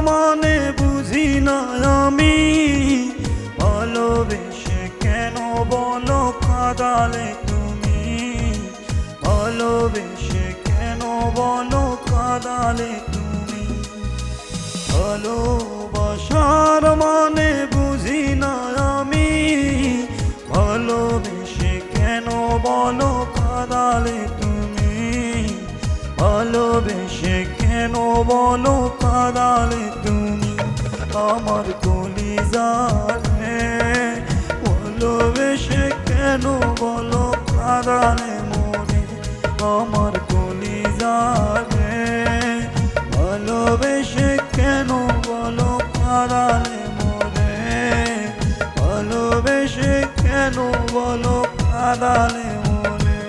মানে বুঝি না আমি, ভালোবেসে কেন বলো কাঁদালে তুমি, ভালোবেসে কেন বলো কাঁদালে তুমি। ভালোবাসার মানে বুঝি না আমি, ভালোবেসে কেন বলো কাঁদালে তুমি, ভালোবেসে কেন বলো কাঁদালে তুমি। আমার কলিজারে ভালোবেসে কেন বলো কাঁদালে মোরে, আমার কলিজারে ভালোবেসে কেন বলো কাঁদালে মোরে, ভালোবেসে কেন বলো কাঁদালে মোরে।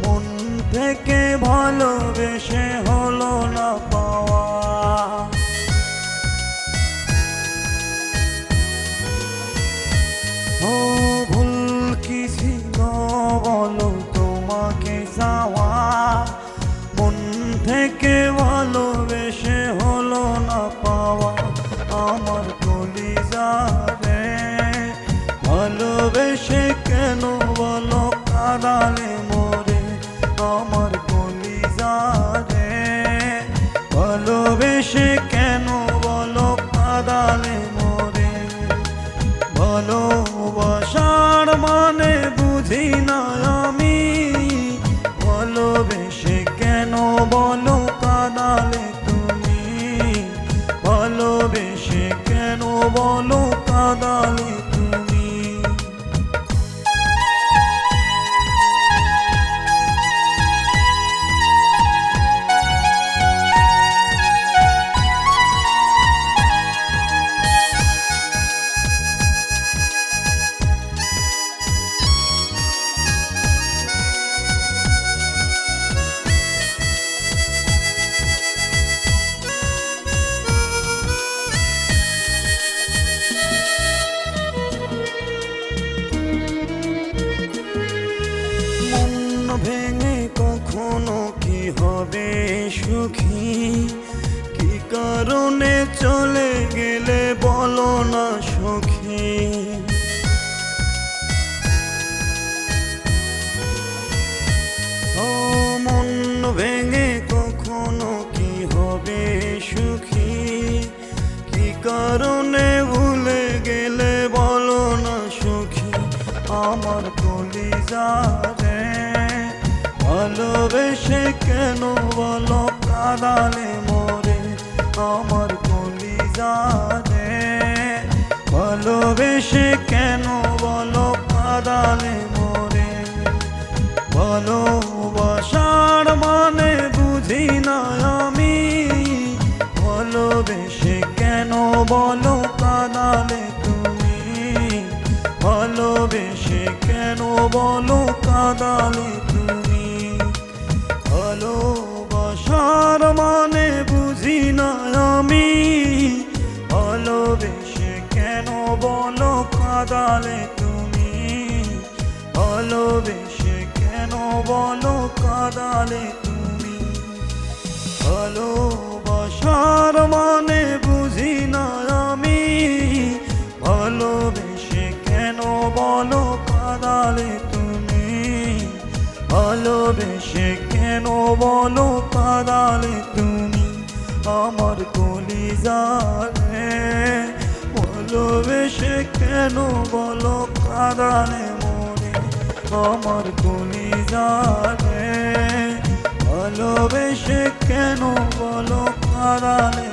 মন থেকে ভালোবেসে হলো না পাওয়া, ও ভুল কি ছিল বলো তোমাকে চাওয়া, মন থেকে ভালোবেসে হলো না পাওয়া। আমার কলিজারে ভালোবেসে কেন বলো কাঁদালে মোরে, আমার কলিজারে ভালোবেসে কেন বলো কাঁদালে মোরে। ভালোবাসার মানে বুঝি না আমি, ভালোবেসে কেন বলো কাঁদালে তুমি, ভালোবেসে কেন বলো কাঁদালে তুমি। ভেঙে কখনো কি হবে সুখী, কি কারণে চলে গেলে বলো না সখী। ও মন ভেঙে কখনো কি হবে সুখী, কি কারণে ভুলে গেলে বলো না সখী। আমার কলিজারে ভালোবেসে কেন বলো কাঁদালে মোরে, আমার কলিজারে ভালোবেসে কেন বলো কাঁদালে মোরে। ভালোবাসার মানে বুঝি না আমি, ভালোবেসে কেন বলো কাঁদালে তুমি, ভালোবেসে কেন বলো কাঁদালে তুমি। ভালোবাসার মানে বুঝি না আমি, ভালোবেসে কেন বলো কাঁদালে তুমি, ভালোবেসে কেন বলো কাঁদালে তুমি। ভালোবাসার মানে বুঝি না আমি, ভালোবেসে কেন বলো কাঁদালে তুমি, ভালোবেসে কেন বলো কাঁদালে তুমি। আমার কলিজারে ভালোবেসে কেন বলো কাঁদালে মোরে, আমার কলিজারে ভালোবেসে কেন বলো কাঁদালে